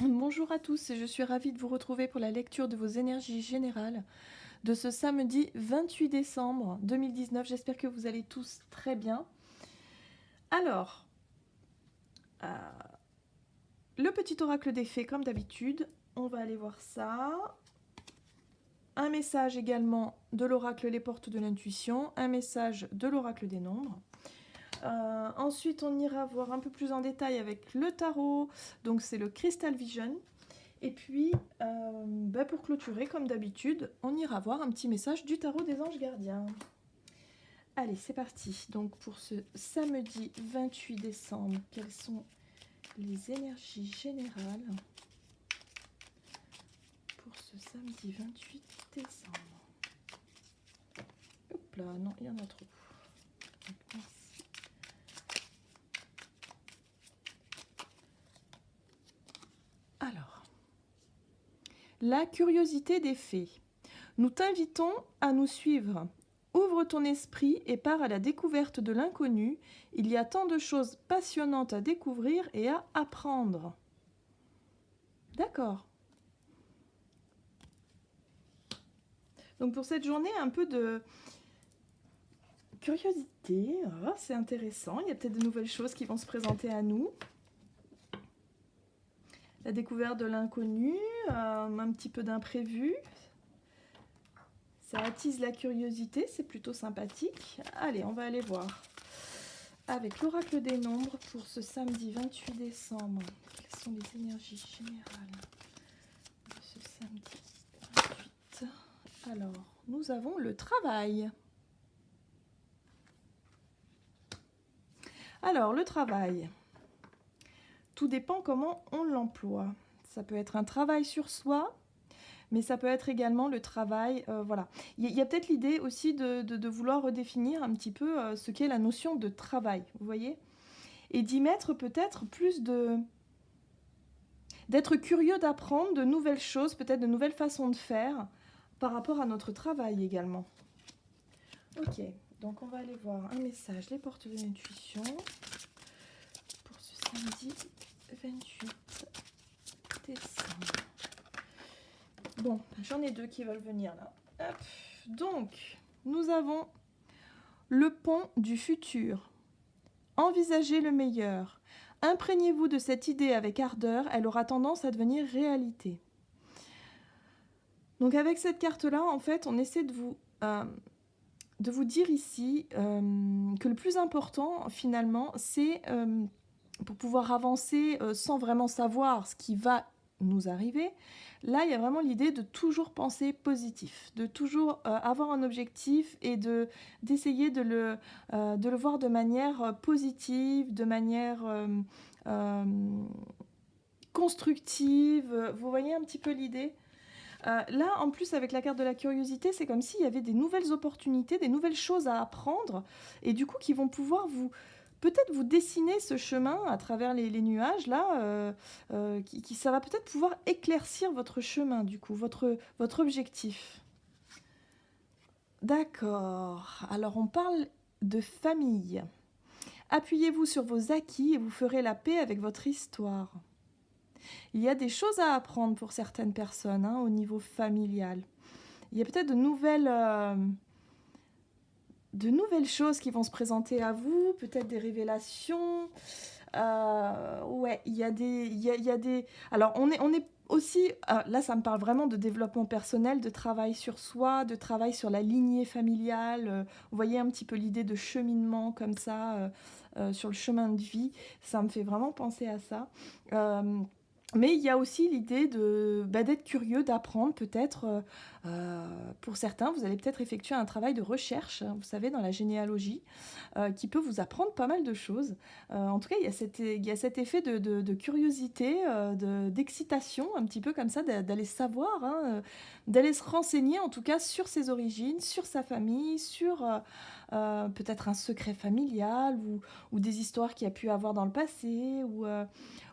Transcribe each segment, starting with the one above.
Bonjour à tous, et je suis ravie de vous retrouver pour la lecture de vos énergies générales de ce samedi 28 décembre 2019. J'espère que vous allez tous très bien. Alors, euh, le petit oracle des fées comme d'habitude, on va aller voir ça. Un message également de l'oracle Les Portes de l'Intuition, un message de l'oracle des Nombres. Ensuite, on ira voir un peu plus en détail avec le tarot, donc c'est le Crystal Vision. Et puis, pour clôturer, comme d'habitude, on ira voir un petit message du tarot des anges gardiens. Allez, c'est parti. Donc, pour ce samedi 28 décembre, quelles sont les énergies générales pour ce samedi 28 décembre? Hop là, non, il y en a trop. Donc, merci. Alors, la curiosité des fées. Nous t'invitons à nous suivre. Ouvre ton esprit et pars à la découverte de l'inconnu. Il y a tant de choses passionnantes à découvrir et à apprendre. D'accord. Donc pour cette journée, un peu de curiosité. Oh, c'est intéressant. Il y a peut-être de nouvelles choses qui vont se présenter à nous. La découverte de l'inconnu, un petit peu d'imprévu. Ça attise la curiosité, c'est plutôt sympathique. Allez, on va aller voir. Avec l'oracle des nombres pour ce samedi 28 décembre. Quelles sont les énergies générales de ce samedi 28? Alors, nous avons le travail. Alors, le travail. Tout dépend comment on l'emploie. Ça peut être un travail sur soi, mais ça peut être également le travail, voilà. Il y a peut-être l'idée aussi de vouloir redéfinir un petit peu ce qu'est la notion de travail, vous voyez? Et d'y mettre peut-être plus de... d'être curieux d'apprendre de nouvelles choses, peut-être de nouvelles façons de faire par rapport à notre travail également. Ok, donc on va aller voir un message, les portes de l'intuition, pour ce samedi 28 décembre. Bon, j'en ai deux qui veulent venir là. Hop. Donc, nous avons le pont du futur. Envisagez le meilleur. Imprégnez-vous de cette idée avec ardeur, elle aura tendance à devenir réalité. Donc avec cette carte-là, en fait, on essaie de vous dire ici que le plus important, finalement, c'est pour pouvoir avancer sans vraiment savoir ce qui va nous arriver. Là, il y a vraiment l'idée de toujours penser positif, de toujours avoir un objectif et d'essayer de le voir de manière positive, de manière constructive. Vous voyez un petit peu l'idée? Là, en plus, avec la carte de la curiosité, c'est comme s'il y avait des nouvelles opportunités, des nouvelles choses à apprendre, et du coup, qui vont pouvoir peut-être vous dessiner ce chemin à travers les nuages, là, ça va peut-être pouvoir éclaircir votre chemin, du coup, votre objectif. D'accord. Alors, on parle de famille. Appuyez-vous sur vos acquis et vous ferez la paix avec votre histoire. Il y a des choses à apprendre pour certaines personnes au niveau familial. Il y a peut-être de nouvelles choses qui vont se présenter à vous, peut-être des révélations. Ouais, il y a des... Alors, on est aussi... là, ça me parle vraiment de développement personnel, de travail sur soi, de travail sur la lignée familiale. Vous voyez un petit peu l'idée de cheminement comme ça, sur le chemin de vie. Ça me fait vraiment penser à ça. Mais il y a aussi l'idée d'être curieux, d'apprendre peut-être. Pour certains, vous allez peut-être effectuer un travail de recherche, vous savez, dans la généalogie, qui peut vous apprendre pas mal de choses. En tout cas, il y a cet effet de curiosité, d'excitation, un petit peu comme ça, d'aller savoir, d'aller se renseigner en tout cas sur ses origines, sur sa famille, sur peut-être un secret familial ou des histoires qu'il y a pu avoir dans le passé.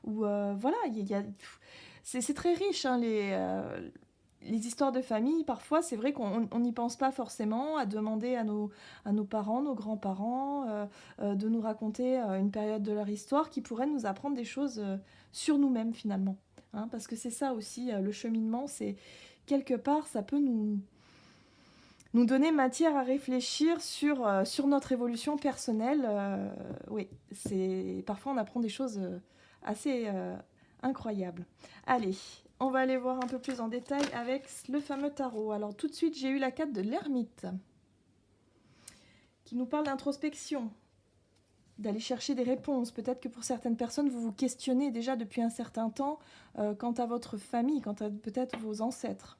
Voilà, c'est très riche, les histoires de famille, parfois, c'est vrai qu'on n'y pense pas forcément à demander à nos parents, nos grands-parents, de nous raconter une période de leur histoire qui pourrait nous apprendre des choses sur nous-mêmes finalement. Hein, parce que c'est ça aussi, le cheminement, c'est quelque part, ça peut nous donner matière à réfléchir sur notre évolution personnelle. Oui, parfois on apprend des choses assez incroyables. Allez, on va aller voir un peu plus en détail avec le fameux tarot. Alors tout de suite, j'ai eu la carte de l'ermite qui nous parle d'introspection, d'aller chercher des réponses. Peut-être que pour certaines personnes, vous vous questionnez déjà depuis un certain temps quant à votre famille, quant à peut-être vos ancêtres.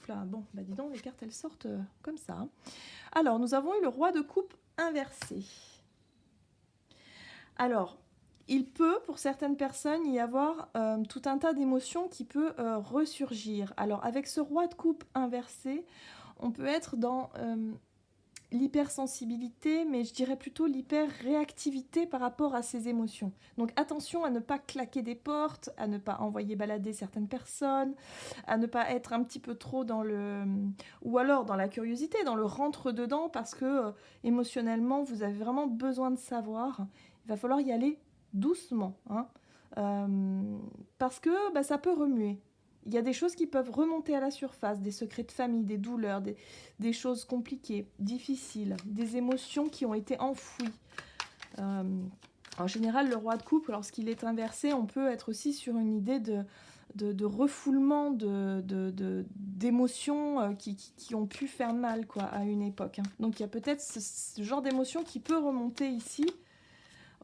Là, bon, bah dis donc, les cartes, elles sortent comme ça. Alors, nous avons eu le roi de coupe inversé. Alors, il peut, pour certaines personnes, y avoir tout un tas d'émotions qui peut ressurgir. Alors, avec ce roi de coupe inversé, on peut être dans l'hypersensibilité, mais je dirais plutôt l'hyper-réactivité par rapport à ces émotions. Donc attention à ne pas claquer des portes, à ne pas envoyer balader certaines personnes, à ne pas être un petit peu trop dans le... ou alors dans la curiosité, dans le rentre-dedans, parce que émotionnellement, vous avez vraiment besoin de savoir. Il va falloir y aller doucement, hein, parce que ça peut remuer. Il y a des choses qui peuvent remonter à la surface, des secrets de famille, des douleurs, des choses compliquées, difficiles, des émotions qui ont été enfouies. En général, le roi de coupe, lorsqu'il est inversé, on peut être aussi sur une idée de refoulement d'émotions qui ont pu faire mal quoi, à une époque. Hein. Donc il y a peut-être ce genre d'émotion qui peut remonter ici.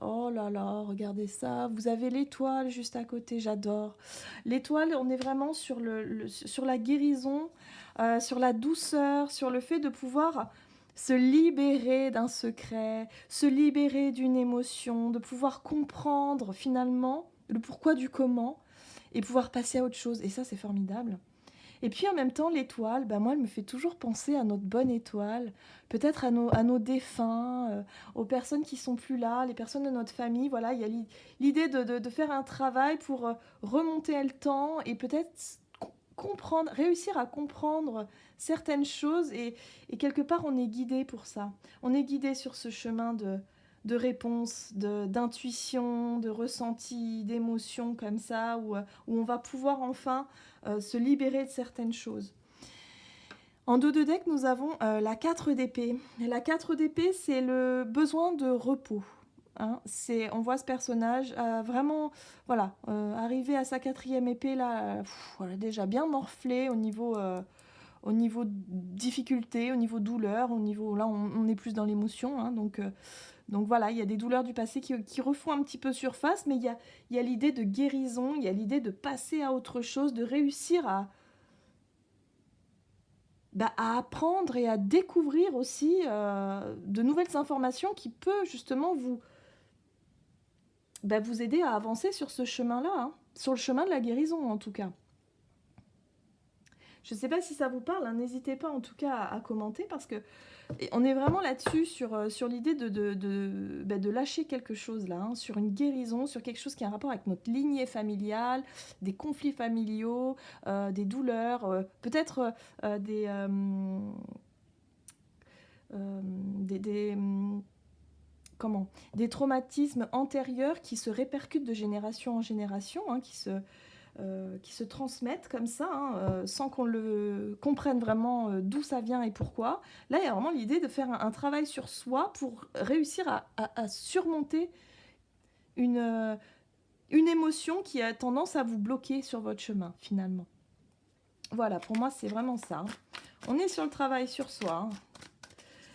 Oh là là, regardez ça. Vous avez l'étoile juste à côté, j'adore. L'étoile, on est vraiment sur la guérison, sur la douceur, sur le fait de pouvoir se libérer d'un secret, se libérer d'une émotion, de pouvoir comprendre finalement le pourquoi du comment et pouvoir passer à autre chose. Et ça, c'est formidable. Et puis en même temps, l'étoile, moi, elle me fait toujours penser à notre bonne étoile, peut-être à nos défunts, aux personnes qui sont plus là, les personnes de notre famille. Voilà, il y a l'idée de faire un travail pour remonter le temps et peut-être comprendre, réussir à comprendre certaines choses et quelque part, on est guidé pour ça. On est guidé sur ce chemin de réponse, d'intuition, de ressenti, d'émotion comme ça, où on va pouvoir enfin se libérer de certaines choses. En dos de deck, nous avons la 4 d'épée. La 4 d'épée, c'est le besoin de repos. Hein, on voit ce personnage vraiment arriver à sa 4e épée, là, déjà bien morflé au niveau difficulté, au niveau douleur, au niveau, là on est plus dans l'émotion, hein, donc voilà, il y a des douleurs du passé qui refont un petit peu surface, mais il y a l'idée de guérison, il y a l'idée de passer à autre chose, de réussir à apprendre et à découvrir aussi de nouvelles informations qui peuvent justement vous aider à avancer sur ce chemin-là, hein, sur le chemin de la guérison en tout cas. Je ne sais pas si ça vous parle, hein, n'hésitez pas en tout cas à commenter parce que on est vraiment là-dessus sur l'idée de lâcher quelque chose là, hein, sur une guérison, sur quelque chose qui a un rapport avec notre lignée familiale, des conflits familiaux, des douleurs, peut-être des traumatismes antérieurs qui se répercutent de génération en génération, hein, qui se transmettent comme ça, hein, sans qu'on le comprenne vraiment d'où ça vient et pourquoi. Là, il y a vraiment l'idée de faire un travail sur soi pour réussir à surmonter une émotion qui a tendance à vous bloquer sur votre chemin, finalement. Voilà, pour moi, c'est vraiment ça. Hein. On est sur le travail sur soi. Hein.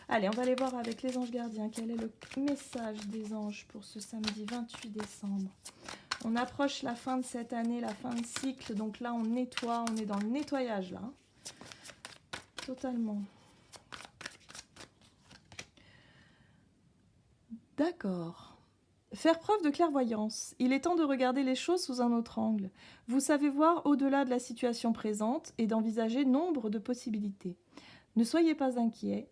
Allez, on va aller voir avec les anges gardiens. Quel est le message des anges pour ce samedi 28 décembre ? On approche la fin de cette année, la fin de cycle. Donc là, on nettoie, on est dans le nettoyage, là. Totalement. D'accord. Faire preuve de clairvoyance. Il est temps de regarder les choses sous un autre angle. Vous savez voir au-delà de la situation présente et d'envisager nombre de possibilités. Ne soyez pas inquiets.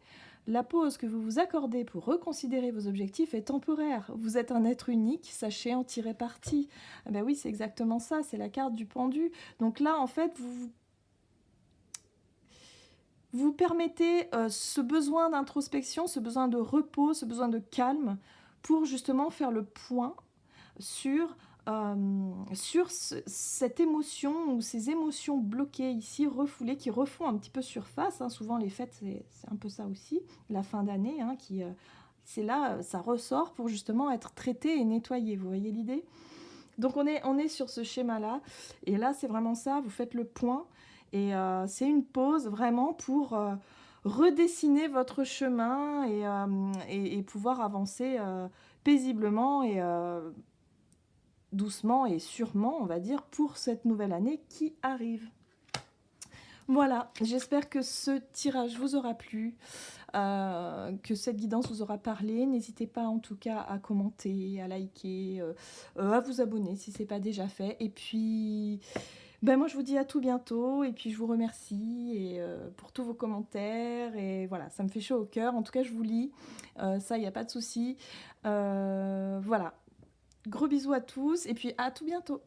La pause que vous vous accordez pour reconsidérer vos objectifs est temporaire. Vous êtes un être unique, sachez en tirer parti. Ah ben oui, c'est exactement ça, c'est la carte du pendu. Donc là, en fait, vous permettez ce besoin d'introspection, ce besoin de repos, ce besoin de calme pour justement faire le point sur, cette émotion ou ces émotions bloquées ici, refoulées, qui refont un petit peu surface. Hein. Souvent les fêtes, c'est un peu ça aussi, la fin d'année, hein, c'est là, ça ressort pour justement être traité et nettoyé. Vous voyez l'idée? Donc on est sur ce schéma-là, et là c'est vraiment ça, vous faites le point, et c'est une pause vraiment pour redessiner votre chemin et pouvoir avancer paisiblement et doucement et sûrement, on va dire, pour cette nouvelle année qui arrive. Voilà, j'espère que ce tirage vous aura plu, que cette guidance vous aura parlé. N'hésitez pas en tout cas à commenter, à liker, à vous abonner si ce n'est pas déjà fait. Et puis, ben moi je vous dis à tout bientôt, et puis je vous remercie pour tous vos commentaires. Et voilà, ça me fait chaud au cœur. En tout cas, je vous lis, ça, il n'y a pas de souci. Voilà, gros bisous à tous, et puis à tout bientôt.